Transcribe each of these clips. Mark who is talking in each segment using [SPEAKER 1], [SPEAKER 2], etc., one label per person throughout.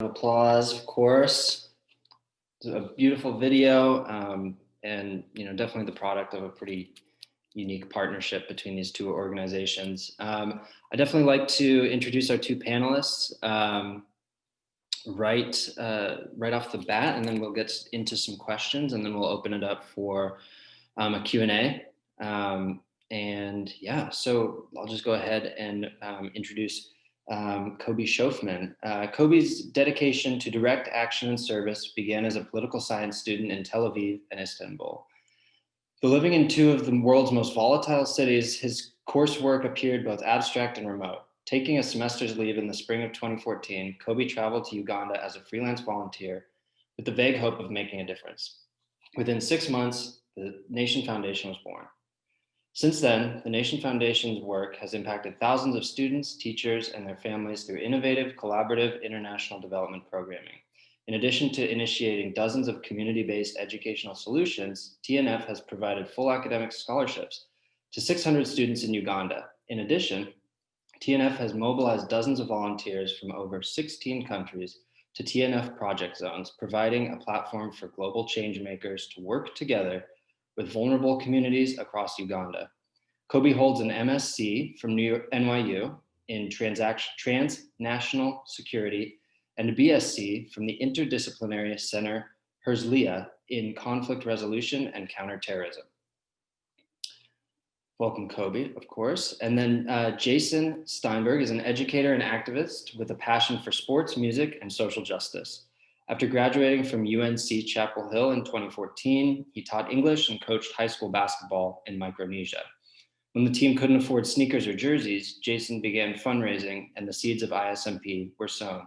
[SPEAKER 1] Applause, of course. It's a beautiful video, and definitely the product of a pretty unique partnership between these two organizations. I definitely like to introduce our two panelists right off the bat, and then we'll get into some questions, and then we'll open it up for a Q&A. And yeah, so I'll just go ahead and introduce Kobe Shofman. Kobe's dedication to direct action and service began as a political science student in Tel Aviv and Istanbul. Though living in two of the world's most volatile cities, his coursework appeared both abstract and remote. Taking a semester's leave in the spring of 2014, Kobe traveled to Uganda as a freelance volunteer with the vague hope of making a difference. Within 6 months, the Nation Foundation was born. Since then, the Nation Foundation's work has impacted thousands of students, teachers, and their families through innovative, collaborative international development programming. In addition to initiating dozens of community-based educational solutions, TNF has provided full academic scholarships to 600 students in Uganda. In addition, TNF has mobilized dozens of volunteers from over 16 countries to TNF project zones, providing a platform for global change makers to work together with vulnerable communities across Uganda. Kobe holds an MSc from NYU in transnational security and a BSc from the Interdisciplinary Center Herzliya in conflict resolution and counterterrorism. Welcome, Kobe, of course. And then Jason Steinberg is an educator and activist with a passion for sports, music, and social justice. After graduating from UNC Chapel Hill in 2014, he taught English and coached high school basketball in Micronesia. When the team couldn't afford sneakers or jerseys, Jason began fundraising and the seeds of ISMP were sown.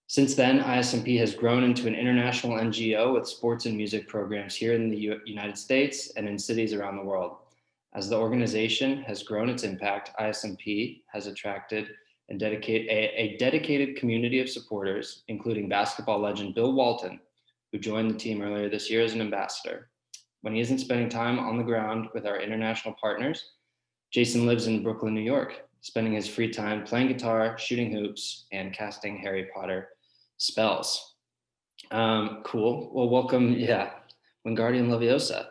[SPEAKER 1] Since then, ISMP has grown into an international NGO with sports and music programs here in the United States and in cities around the world. As the organization has grown its impact, ISMP has attracted and a dedicated community of supporters, including basketball legend Bill Walton, who joined the team earlier this year as an ambassador. When he isn't spending time on the ground with our international partners, Jason lives in Brooklyn, New York, spending his free time playing guitar, shooting hoops, and casting Harry Potter spells. Cool. Well, welcome, Wingardium Leviosa.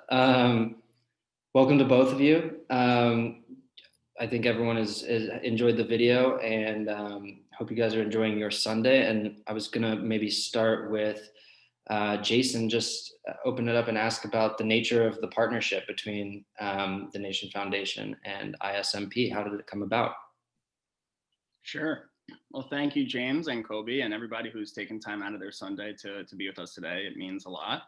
[SPEAKER 1] Welcome to both of you. I think everyone has enjoyed the video, and hope you guys are enjoying your Sunday. And I was gonna maybe start with Jason, just open it up and ask about the nature of the partnership between the Nation Foundation and ISMP. How did it come about?
[SPEAKER 2] Sure. Well, thank you, James and Kobe and everybody who's taken time out of their Sunday to be with us today. It means a lot.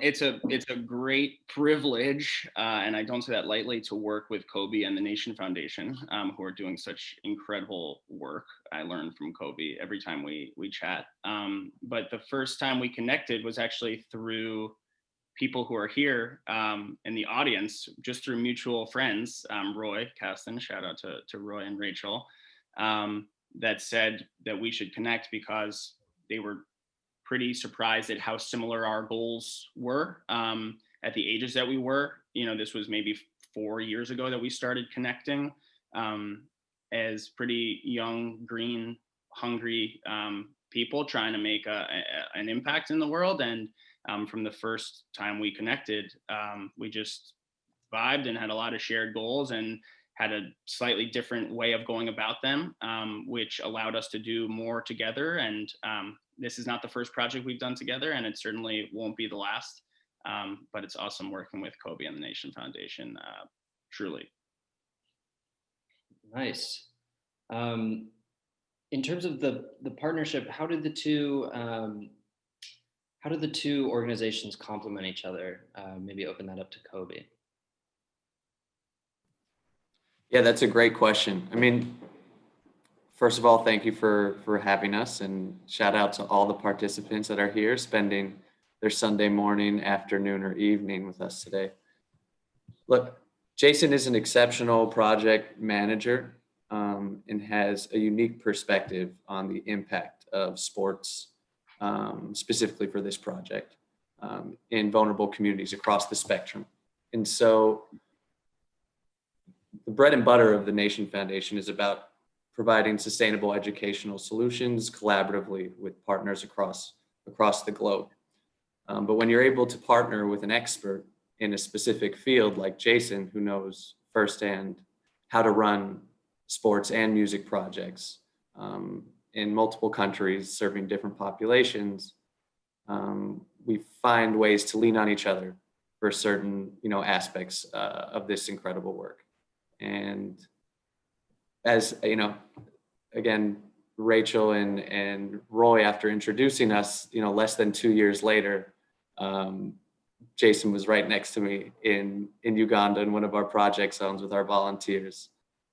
[SPEAKER 2] It's a great privilege, and I don't say that lightly, to work with Kobe and the Nation Foundation, who are doing such incredible work. I learn from Kobe every time we chat. But the first time we connected was actually through people who are here in the audience, just through mutual friends. Roy Caston, shout out to Roy and Rachel, that said that we should connect because they were pretty surprised at how similar our goals were at the ages that we were. This was maybe 4 years ago that we started connecting as pretty young, green, hungry people trying to make an impact in the world. And from the first time we connected, we just vibed and had a lot of shared goals and had a slightly different way of going about them, which allowed us to do more together. And this is not the first project we've done together, and it certainly won't be the last. But it's awesome working with Kobe and the Nation Foundation, truly.
[SPEAKER 1] Nice. In terms of the partnership, how did the two organizations complement each other? Maybe open that up to Kobe.
[SPEAKER 3] Yeah, that's a great question. I mean, first of all, thank you for having us, and shout out to all the participants that are here spending their Sunday morning, afternoon, or evening with us today. Look, Jason is an exceptional project manager and has a unique perspective on the impact of sports, specifically for this project, in vulnerable communities across the spectrum. And so the bread and butter of the Nation Foundation is about providing sustainable educational solutions collaboratively with partners across the globe. But when you're able to partner with an expert in a specific field like Jason, who knows firsthand how to run sports and music projects in multiple countries serving different populations, we find ways to lean on each other for certain, aspects of this incredible work. And as again, Rachel and Roy, after introducing us, less than 2 years later, Jason was right next to me in Uganda in one of our project zones with our volunteers,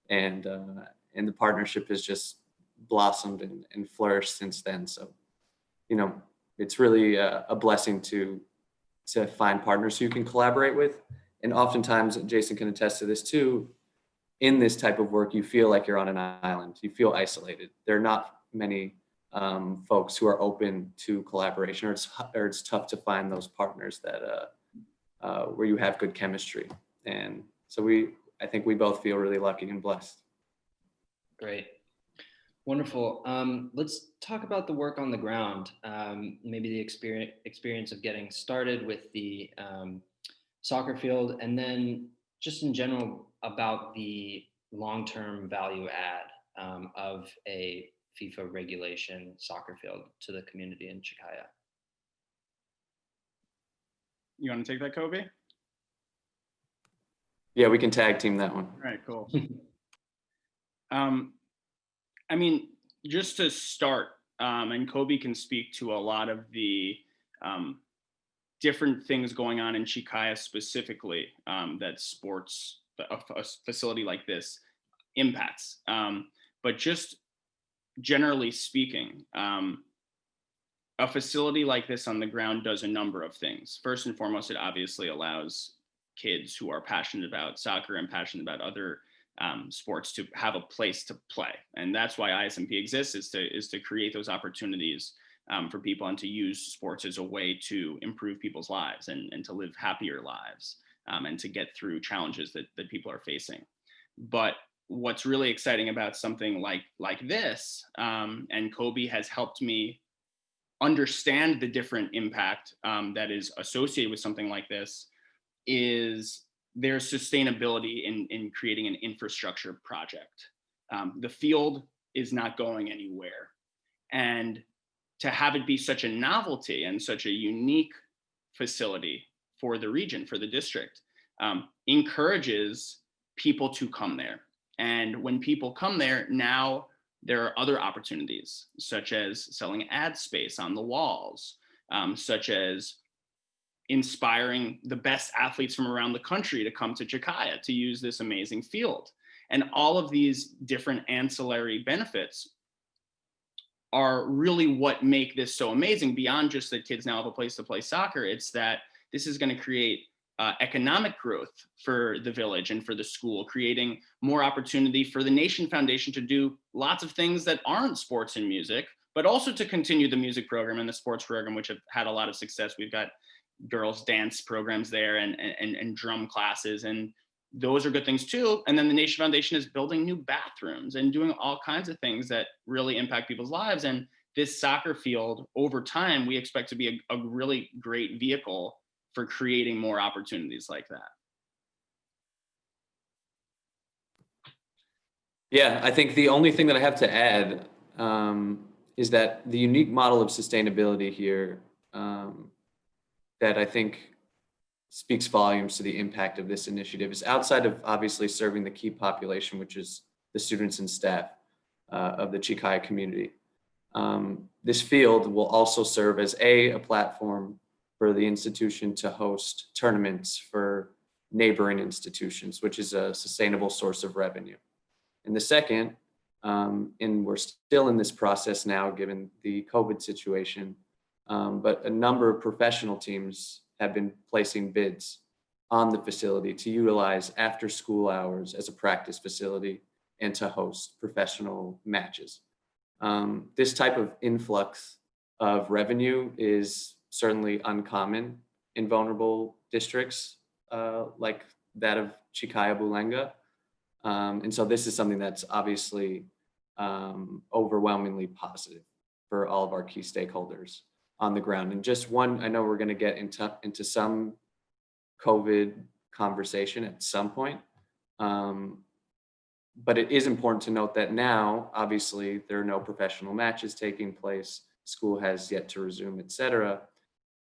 [SPEAKER 3] and the partnership has just blossomed and flourished since then. So, it's really a blessing to find partners who you can collaborate with, and oftentimes, Jason can attest to this too. In this type of work, you feel like you're on an island. You feel isolated. There are not many folks who are open to collaboration, or it's tough to find those partners that where you have good chemistry. And so I think we both feel really lucky and blessed.
[SPEAKER 1] Great. Wonderful. Let's talk about the work on the ground. Maybe the experience of getting started with the soccer field, and then just in general about the long-term value add of a FIFA regulation soccer field to the community in Kikaaya.
[SPEAKER 2] You want to take that, Kobe?
[SPEAKER 3] Yeah, we can tag team that one.
[SPEAKER 2] All right, cool. I mean, just to start, and Kobe can speak to a lot of the different things going on in Kikaaya specifically that sports, a facility like this impacts. But just generally speaking, a facility like this on the ground does a number of things. First and foremost, it obviously allows kids who are passionate about soccer and passionate about other sports to have a place to play. And that's why ISMP exists, is to create those opportunities for people, and to use sports as a way to improve people's lives and to live happier lives, and to get through challenges that people are facing. But what's really exciting about something like this, and Kobe has helped me understand the different impact that is associated with something like this, is there's sustainability in creating an infrastructure project. The field is not going anywhere. And to have it be such a novelty and such a unique facility for the region, for the district, encourages people to come there. And when people come there, now there are other opportunities, such as selling ad space on the walls, such as inspiring the best athletes from around the country to come to Kikaaya to use this amazing field. And all of these different ancillary benefits are really what make this so amazing. Beyond just that kids now have a place to play soccer, it's that this is going to create economic growth for the village and for the school, creating more opportunity for the Nation Foundation to do lots of things that aren't sports and music, but also to continue the music program and the sports program, which have had a lot of success. We've got girls dance programs there and drum classes, and those are good things too. And then the Nation Foundation is building new bathrooms and doing all kinds of things that really impact people's lives. And this soccer field, over time, we expect to be a really great vehicle for creating more opportunities like that.
[SPEAKER 3] Yeah, I think the only thing that I have to add is that the unique model of sustainability here that I think speaks volumes to the impact of this initiative is outside of obviously serving the key population, which is the students and staff of the Kikaaya community. This field will also serve as a platform for the institution to host tournaments for neighboring institutions, which is a sustainable source of revenue. And the second, and we're still in this process now given the COVID situation, but a number of professional teams have been placing bids on the facility to utilize after school hours as a practice facility and to host professional matches. This type of influx of revenue is certainly uncommon in vulnerable districts like that of Kikaaya Bulenga. And so this is something that's obviously overwhelmingly positive for all of our key stakeholders on the ground. And just one, I know we're going to get into some COVID conversation at some point. But it is important to note that now, obviously, there are no professional matches taking place. School has yet to resume, et cetera.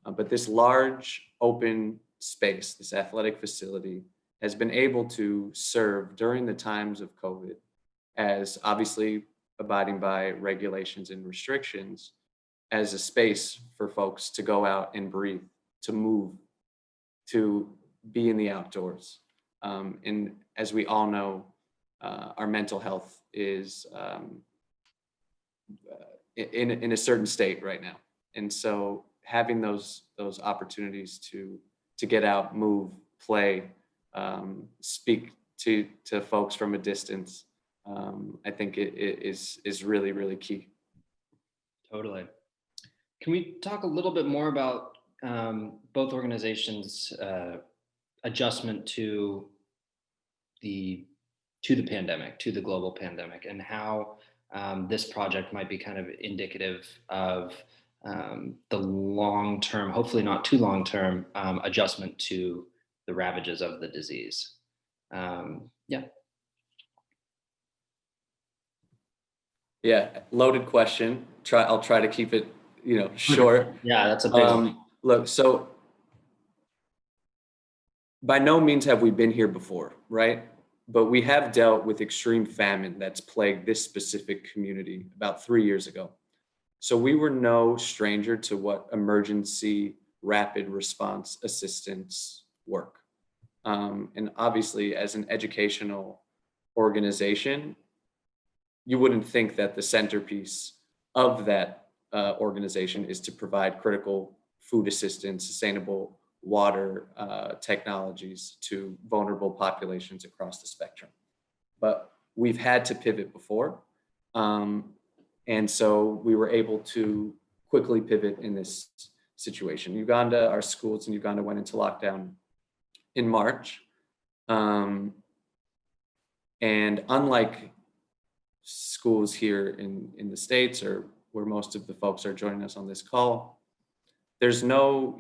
[SPEAKER 3] But this large open space, this athletic facility, has been able to serve during the times of COVID as obviously abiding by regulations and restrictions as a space for folks to go out and breathe, to move, to be in the outdoors. And as we all know, our mental health is in a certain state right now. And so having those opportunities to get out, move, play, speak to folks from a distance, I think it is really, really key.
[SPEAKER 1] Totally. Can we talk a little bit more about both organizations' adjustment to the pandemic, to the global pandemic, and how this project might be kind of indicative of the long-term, hopefully not too long-term, adjustment to the ravages of the disease?
[SPEAKER 3] Yeah, loaded question. I'll try to keep it, short.
[SPEAKER 1] Yeah, that's a big one.
[SPEAKER 3] Look, so by no means have we been here before, right? But we have dealt with extreme famine that's plagued this specific community about 3 years ago. So we were no stranger to what emergency rapid response assistance work. And obviously, as an educational organization, you wouldn't think that the centerpiece of that organization is to provide critical food assistance, sustainable water technologies to vulnerable populations across the spectrum. But we've had to pivot before. And so we were able to quickly pivot in this situation. Uganda, our schools in Uganda went into lockdown in March. And unlike schools here in the States, or where most of the folks are joining us on this call, there's no,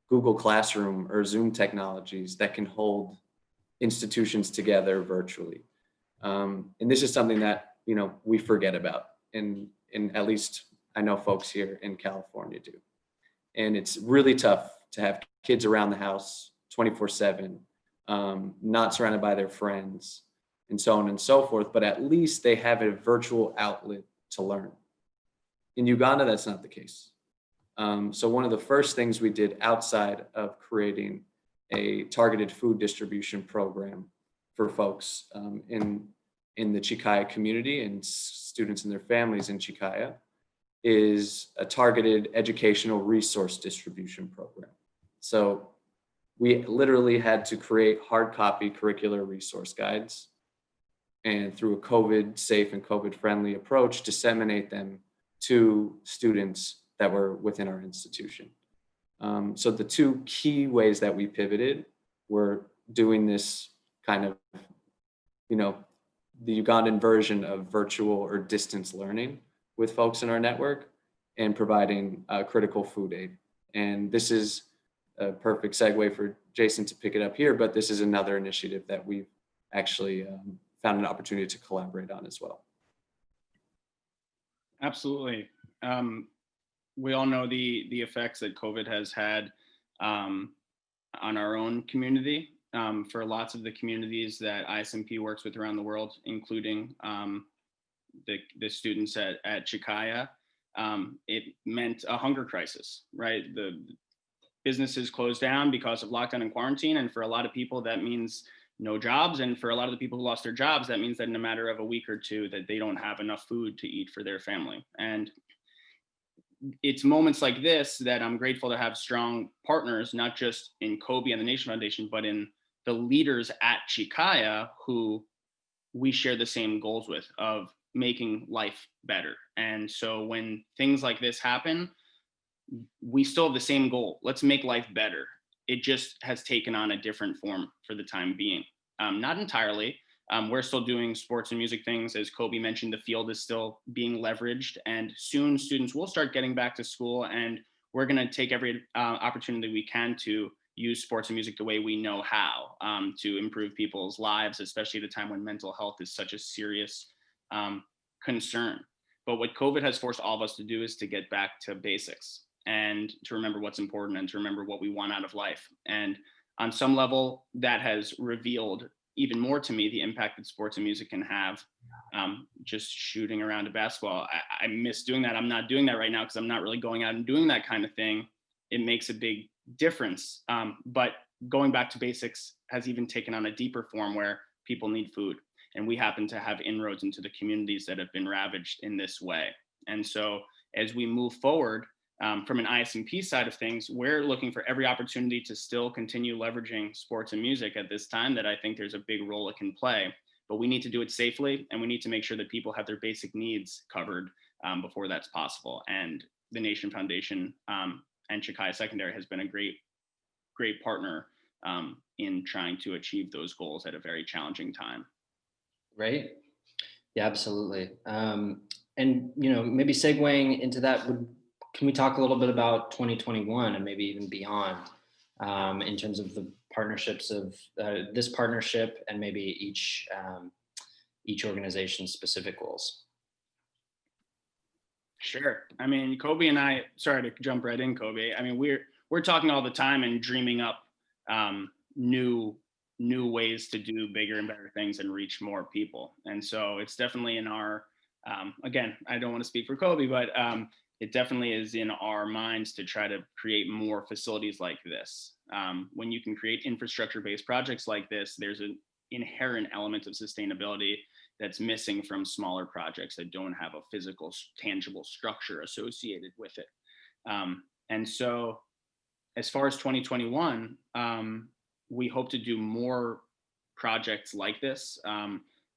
[SPEAKER 3] Google Classroom or Zoom technologies that can hold institutions together virtually. And this is something that, we forget about, and at least I know folks here in California do. And it's really tough to have kids around the house 24/7, not surrounded by their friends, and so on and so forth, but at least they have a virtual outlet to learn. In Uganda, that's not the case. So one of the first things we did outside of creating a targeted food distribution program for folks in the Kikaaya community and students and their families in Kikaaya is a targeted educational resource distribution program. So we literally had to create hard copy curricular resource guides, and through a COVID safe and COVID friendly approach, disseminate them to students that were within our institution. So the two key ways that we pivoted were doing this kind of, the Ugandan version of virtual or distance learning with folks in our network, and providing critical food aid. And this is a perfect segue for Jason to pick it up here, but this is another initiative that we've actually found an opportunity to collaborate on as well.
[SPEAKER 2] Absolutely. We all know the effects that COVID has had on our own community. For lots of the communities that ISMP works with around the world, including the students at Kikaaya, it meant a hunger crisis, right? The businesses closed down because of lockdown and quarantine. And for a lot of people, that means no jobs. And for a lot of the people who lost their jobs, that means that in a matter of a week or two, that they don't have enough food to eat for their family. And it's moments like this that I'm grateful to have strong partners, not just in Kobe and the Nation Foundation, but in the leaders at Kikaaya who we share the same goals with, of making life better. And so when things like this happen, we still have the same goal. Let's make life better. It just has taken on a different form for the time being. Not entirely. We're still doing sports and music things. As Kobe mentioned, the field is still being leveraged, and soon students will start getting back to school, and we're going to take every opportunity we can to use sports and music the way we know how, to improve people's lives, especially at a time when mental health is such a serious concern. But what COVID has forced all of us to do is to get back to basics and to remember what's important and to remember what we want out of life. And on some level, that has revealed even more to me the impact that sports and music can have. Just shooting around a basketball, I miss doing that. I'm not doing that right now because I'm not really going out and doing that kind of thing. It makes a big difference. But going back to basics has even taken on a deeper form where people need food. And we happen to have inroads into the communities that have been ravaged in this way. And so as we move forward, from an ISMP side of things, we're looking for every opportunity to still continue leveraging sports and music at this time that I think there's a big role it can play. But we need to do it safely, and we need to make sure that people have their basic needs covered before that's possible. And the Nation Foundation and Kikaaya Secondary has been a great partner in trying to achieve those goals at a very challenging time.
[SPEAKER 1] Right. Yeah, absolutely. And, maybe segueing into that, can we talk a little bit about 2021 and maybe even beyond in terms of the partnerships of this partnership and maybe each organization's specific goals?
[SPEAKER 2] Sure. I mean, Kobe and I, sorry to jump right in, Kobe. I mean, we're talking all the time and dreaming up new ways to do bigger and better things and reach more people. And so it's definitely in our, again, I don't want to speak for Kobe, but it definitely is in our minds to try to create more facilities like this. When you can create infrastructure-based projects like this, there's an inherent element of sustainability that's missing from smaller projects that don't have a physical, tangible structure associated with it. And so as far as 2021, we hope to do more projects like this.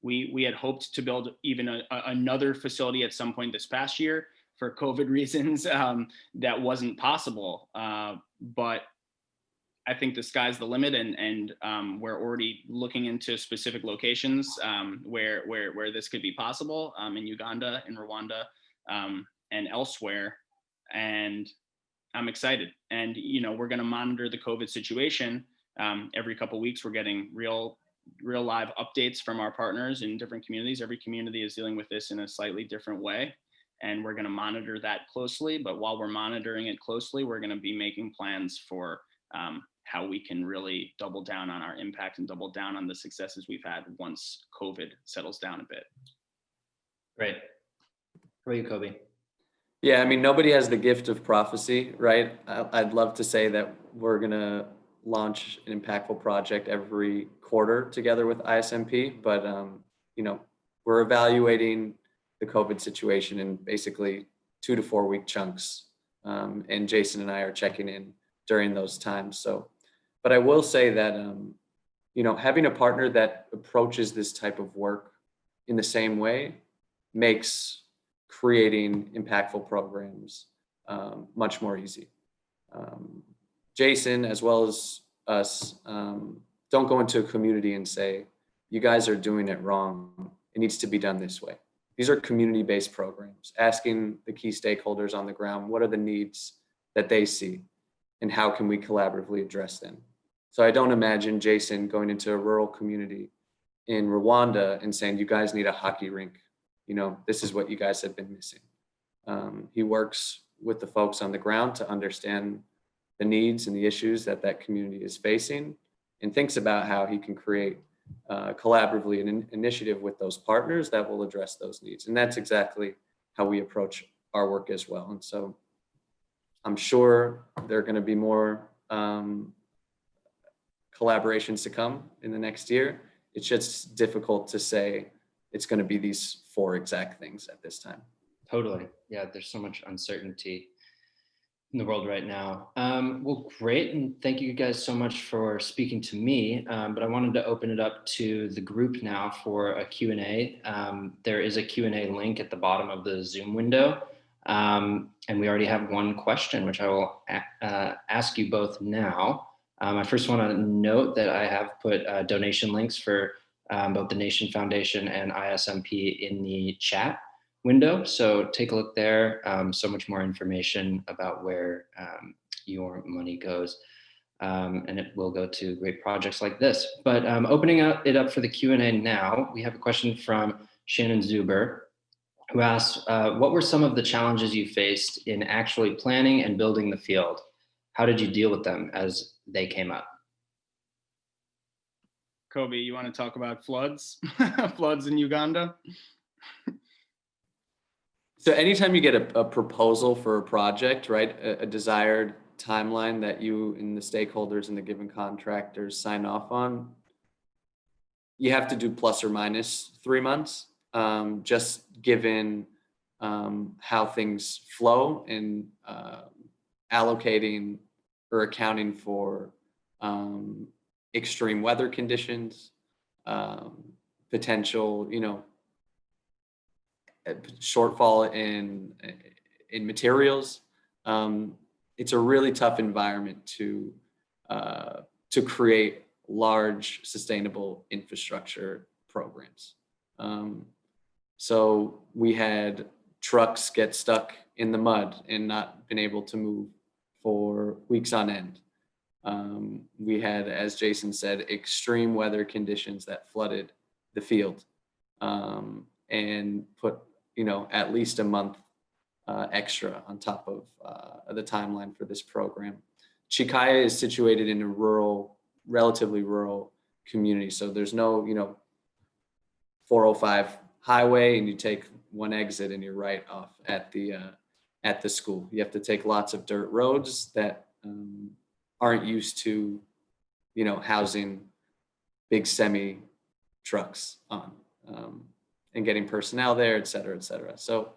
[SPEAKER 2] We had hoped to build even another facility at some point this past year. For COVID reasons, that wasn't possible. But I think the sky's the limit, and we're already looking into specific locations where this could be possible, in Uganda, in Rwanda, and elsewhere. And I'm excited. And we're going to monitor the COVID situation. Every couple of weeks, we're getting real live updates from our partners in different communities. Every community is dealing with this in a slightly different way. And we're going to monitor that closely. But while we're monitoring it closely, we're going to be making plans for how we can really double down on our impact and double down on the successes we've had once COVID settles down a bit.
[SPEAKER 1] Right. How about you, Kobe?
[SPEAKER 3] Yeah, I mean, nobody has the gift of prophecy, right? I'd love to say that we're going to launch an impactful project every quarter together with ISMP, but we're evaluating the COVID situation in basically 2 to 4 week chunks. And Jason and I are checking in during those times. So, but I will say that, having a partner that approaches this type of work in the same way makes creating impactful programs much more easy. Jason, as well as us, don't go into a community and say, you guys are doing it wrong. It needs to be done this way. These are community-based programs, asking the key stakeholders on the ground, what are the needs that they see and how can we collaboratively address them? So I don't imagine Jason going into a rural community in Rwanda and saying, you guys need a hockey rink. This is what you guys have been missing. He works with the folks on the ground to understand the needs and the issues that community is facing and thinks about how he can create collaboratively an initiative with those partners that will address those needs. And that's exactly how we approach our work as well. And so I'm sure there are going to be more collaborations to come in the next year. It's just difficult to say it's going to be these 4 exact things at this time.
[SPEAKER 1] Totally. Yeah, there's so much uncertainty in the world right now. Well, great. And thank you guys so much for speaking to me. But I wanted to open it up to the group now for a Q&A. There is a Q&A link at the bottom of the Zoom window. And we already have one question, which I will ask you both now. I first want to note that I have put donation links for both the Nation Foundation and ISMP in the chat window. So take a look there. So much more information about where your money goes. And it will go to great projects like this. But opening it up for the Q&A now, we have a question from Shannon Zuber, who asks, what were some of the challenges you faced in actually planning and building the field? How did you deal with them as they came up?
[SPEAKER 2] Kobe, you want to talk about floods? Floods in Uganda?
[SPEAKER 3] So anytime you get a proposal for a project, right, a desired timeline that you and the stakeholders and the given contractors sign off on, you have to do plus or minus 3 months, just given how things flow and allocating or accounting for extreme weather conditions, potential, shortfall in materials. It's a really tough environment to create large sustainable infrastructure programs. So we had trucks get stuck in the mud and not been able to move for weeks on end. We had, as Jason said, extreme weather conditions that flooded the field and put, at least a month extra on top of the timeline for this program. Kikaaya is situated in a relatively rural community. So there's no, 405 highway and you take one exit and you're right off at the school. You have to take lots of dirt roads that aren't used to, housing big semi trucks on and getting personnel there, et cetera, et cetera. So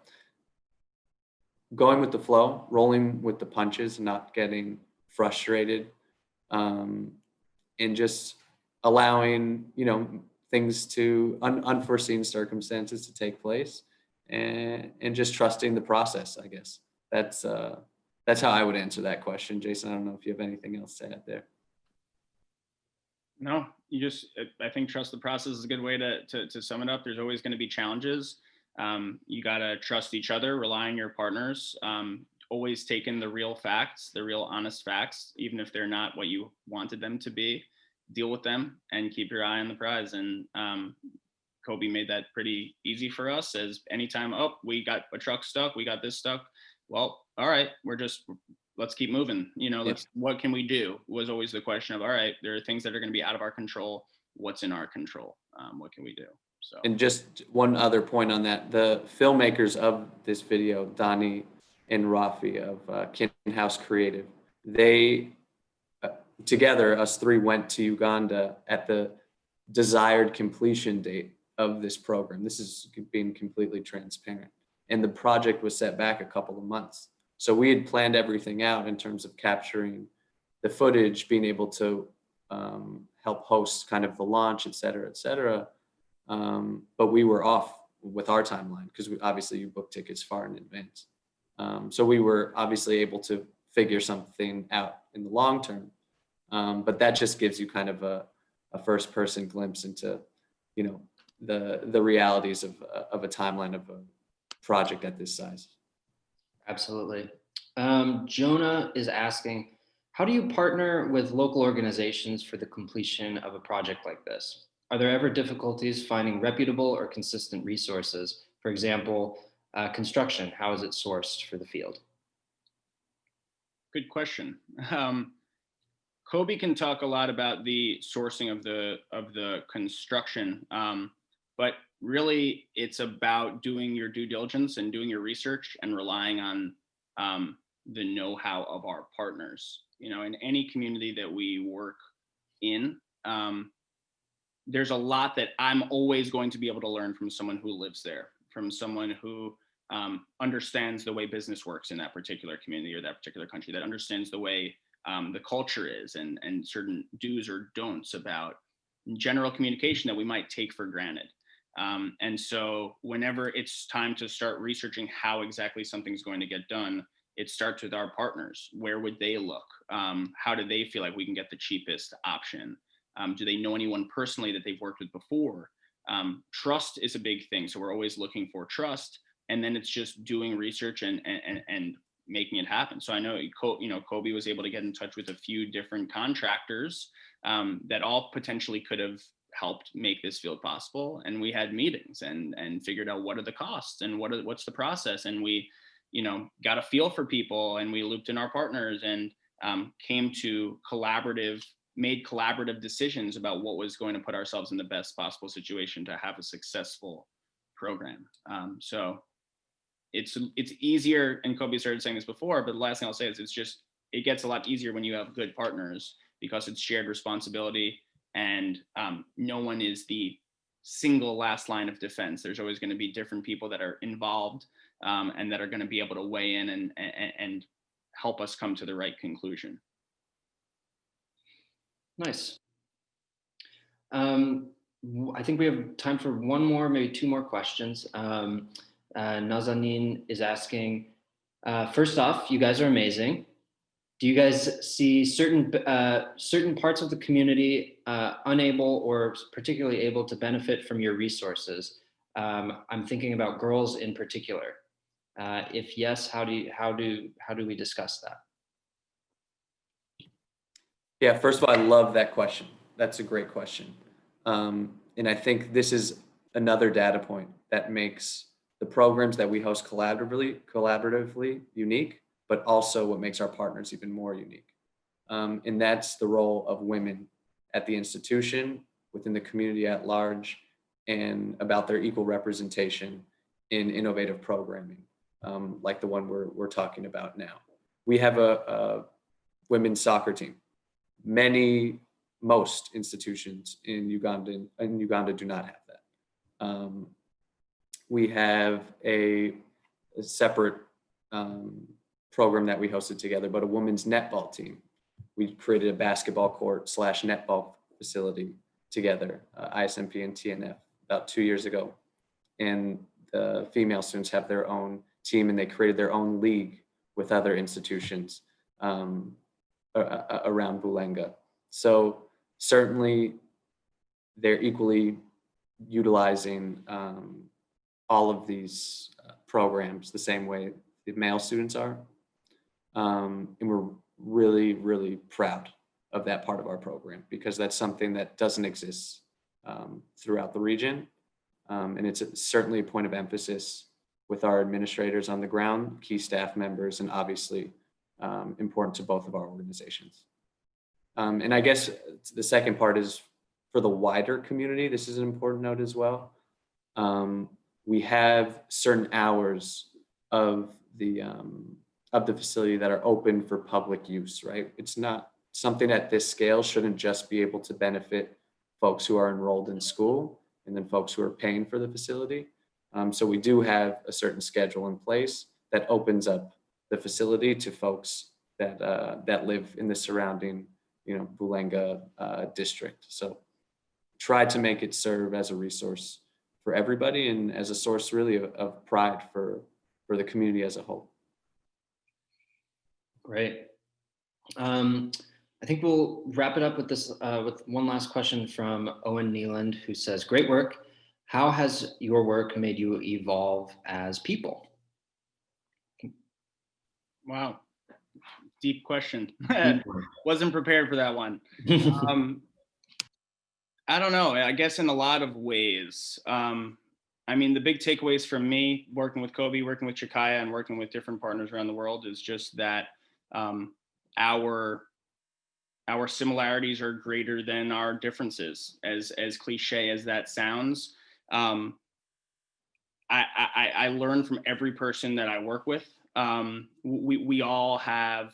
[SPEAKER 3] going with the flow, rolling with the punches, not getting frustrated, and just allowing, things to unforeseen circumstances to take place and just trusting the process, I guess. That's how I would answer that question. Jason, I don't know if you have anything else to add there.
[SPEAKER 2] No, I think trust the process is a good way to sum it up. There's always going to be challenges. You got to trust each other, rely on your partners, always take in the real facts, the real honest facts, even if they're not what you wanted them to be, deal with them and keep your eye on the prize. And Kobe made that pretty easy for us as anytime, we got a truck stuck, we got this stuck. Well, all right, let's keep moving. What can we do was always the question of, all right, there are things that are going to be out of our control. What's in our control? What can we do? So,
[SPEAKER 3] and just one other point on that, the filmmakers of this video, Donnie and Rafi of Kin House Creative, they together, us three went to Uganda at the desired completion date of this program. This is being completely transparent. And the project was set back a couple of months. So we had planned everything out in terms of capturing the footage, being able to help host kind of the launch, et cetera, et cetera. But we were off with our timeline because obviously you book tickets far in advance. So we were obviously able to figure something out in the long term. But that just gives you kind of a first person glimpse into, the realities of a timeline of a project at this size.
[SPEAKER 1] Absolutely. Jonah is asking, how do you partner with local organizations for the completion of a project like this? Are there ever difficulties finding reputable or consistent resources? For example, construction, how is it sourced for the field?
[SPEAKER 2] Good question. Kobe can talk a lot about the sourcing of the construction, but really it's about doing your due diligence and doing your research and relying on the know-how of our partners. In any community that we work in, there's a lot that I'm always going to be able to learn from someone who lives there, from someone who understands the way business works in that particular community or that particular country, that understands the way the culture is and certain do's or don'ts about general communication that we might take for granted. And so whenever it's time to start researching how exactly something's going to get done, it starts with our partners. Where would they look? How do they feel like we can get the cheapest option? Do they know anyone personally that they've worked with before? Trust is a big thing. So we're always looking for trust. And then it's just doing research and making it happen. So I know, Kobe was able to get in touch with a few different contractors that all potentially could have helped make this field possible. And we had meetings and figured out what are the costs and what's the process. And we, got a feel for people, and we looped in our partners and came to made collaborative decisions about what was going to put ourselves in the best possible situation to have a successful program. So it's easier, and Kobe started saying this before, but the last thing I'll say is it gets a lot easier when you have good partners, because it's shared responsibility, and no one is the single last line of defense. There's always going to be different people that are involved and that are going to be able to weigh in and help us come to the right conclusion.
[SPEAKER 1] Nice. I think we have time for one more, maybe two more questions. Nazanin is asking, first off, you guys are amazing. Do you guys see certain parts of the community unable or particularly able to benefit from your resources? I'm thinking about girls in particular. If yes, how do we discuss that?
[SPEAKER 3] Yeah, first of all, I love that question. That's a great question. And I think this is another data point that makes the programs that we host collaboratively unique, but also what makes our partners even more unique. And that's the role of women at the institution, within the community at large, and about their equal representation in innovative programming, like the one we're talking about now. We have a women's soccer team. Most institutions in Uganda do not have that. We have a separate program that we hosted together, but a women's netball team. We created a basketball court / netball facility together, ISMP and TNF, about 2 years ago. And the female students have their own team, and they created their own league with other institutions around Bulenga. So certainly they're equally utilizing all of these programs the same way the male students are. And we're really, really proud of that part of our program, because that's something that doesn't exist throughout the region. And it's certainly a point of emphasis with our administrators on the ground, key staff members, and obviously important to both of our organizations. And I guess the second part is for the wider community. This is an important note as well. We have certain hours of the facility that are open for public use, right? It's not something at this scale shouldn't just be able to benefit folks who are enrolled in school and then folks who are paying for the facility. So we do have a certain schedule in place that opens up the facility to folks that live in the surrounding, Bulenga district. So try to make it serve as a resource for everybody and as a source really of pride for the community as a whole.
[SPEAKER 1] Great. I think we'll wrap it up with this with one last question from Owen Nealand, who says, "Great work. How has your work made you evolve as people?"
[SPEAKER 2] Wow. Deep question. Wasn't prepared for that one. I don't know. I guess in a lot of ways. The big takeaways from me working with Kobe, working with Kikaaya, and working with different partners around the world is just that our similarities are greater than our differences. As cliche as that sounds, I learn from every person that I work with. We all have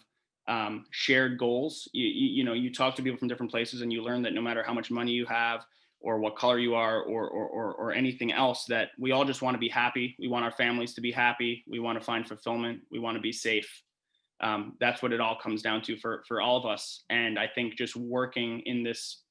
[SPEAKER 2] shared goals. You talk to people from different places, and you learn that no matter how much money you have or what color you are or anything else, that we all just want to be happy. We want our families to be happy. We want to find fulfillment. We want to be safe. That's what it all comes down to for all of us. And I think just working in this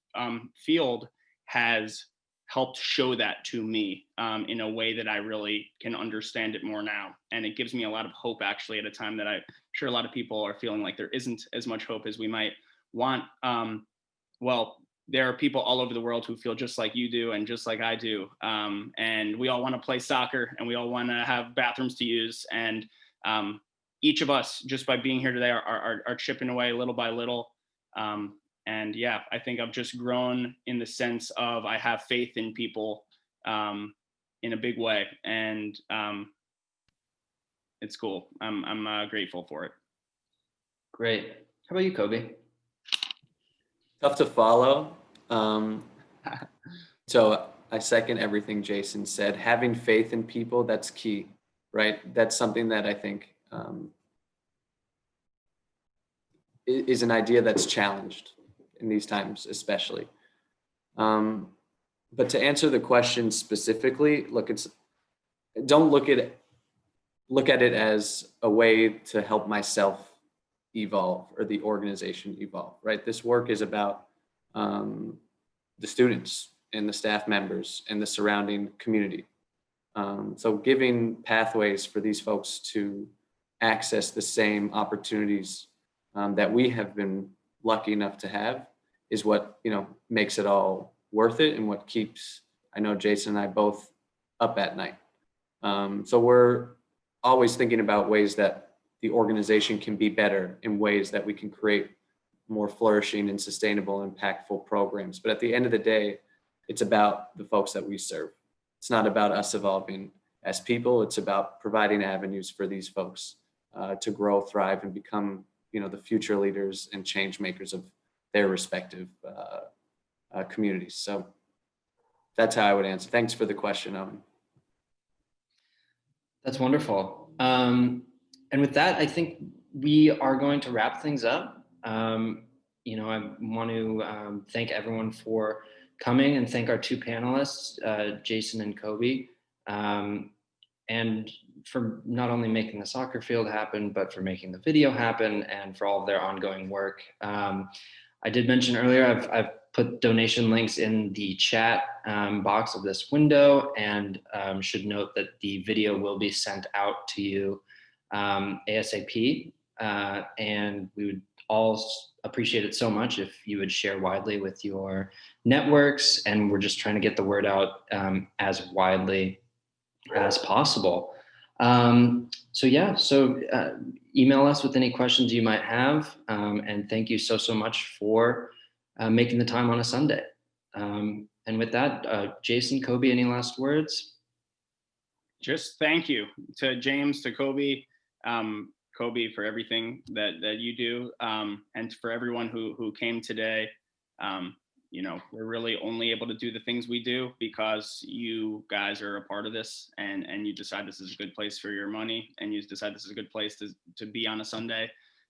[SPEAKER 2] field has helped show that to me in a way that I really can understand it more now. And it gives me a lot of hope, actually, at a time that I'm sure a lot of people are feeling like there isn't as much hope as we might want. Well, there are people all over the world who feel just like you do and just like I do. And we all want to play soccer and we all want to have bathrooms to use. And each of us, just by being here today, are chipping away little by little. And yeah, I think I've just grown in the sense of I have faith in people in a big way. And it's cool. I'm grateful for it.
[SPEAKER 1] Great. How about you, Kobe?
[SPEAKER 3] Tough to follow. So I second everything Jason said. Having faith in people, that's key, right? That's something that I think is an idea that's challenged in these times, especially. But to answer the question specifically, don't look at it as a way to help myself evolve or the organization evolve, right? This work is about the students and the staff members and the surrounding community. So giving pathways for these folks to access the same opportunities that we have been lucky enough to have is what, makes it all worth it and what keeps, I know Jason and I both up at night. So we're always thinking about ways that the organization can be better, in ways that we can create more flourishing and sustainable, impactful programs. But at the end of the day, it's about the folks that we serve. It's not about us evolving as people. It's about providing avenues for these folks to grow, thrive, and become, the future leaders and change makers of their respective communities. So that's how I would answer. Thanks for the question, Owen.
[SPEAKER 1] That's wonderful. And with that, I think we are going to wrap things up. I want to thank everyone for coming and thank our two panelists, Jason and Kobe, and for not only making the soccer field happen, but for making the video happen and for all of their ongoing work. I did mention earlier, I've put donation links in the chat box of this window, and should note that the video will be sent out to you ASAP. And we would all appreciate it so much if you would share widely with your networks. And we're just trying to get the word out as widely as possible. So email us with any questions you might have. And thank you so much for making the time on a Sunday. And with that, Jason, Kobe, any last words?
[SPEAKER 2] Just thank you to James, to Kobe, for everything that you do, and for everyone who came today. We're really only able to do the things we do because you guys are a part of this, and you decide this is a good place for your money, and you decide this is a good place to be on a Sunday.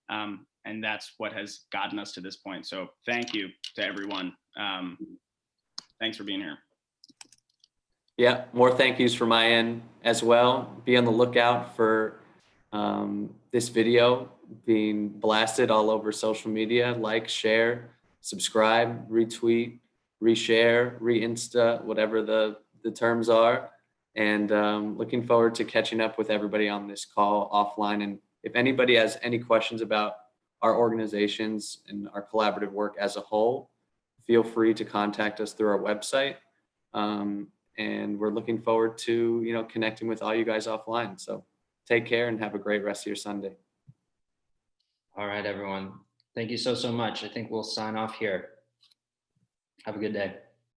[SPEAKER 2] And that's what has gotten us to this point. So thank you to everyone. Thanks for being here.
[SPEAKER 3] Yeah, more thank yous from my end as well. Be on the lookout for this video being blasted all over social media. Like, share, subscribe, retweet, reshare, re-insta, whatever the terms are. And looking forward to catching up with everybody on this call offline. And if anybody has any questions about our organizations and our collaborative work as a whole, feel free to contact us through our website. And we're looking forward to, connecting with all you guys offline. So take care and have a great rest of your Sunday.
[SPEAKER 1] All right, everyone. Thank you so much. I think we'll sign off here. Have a good day.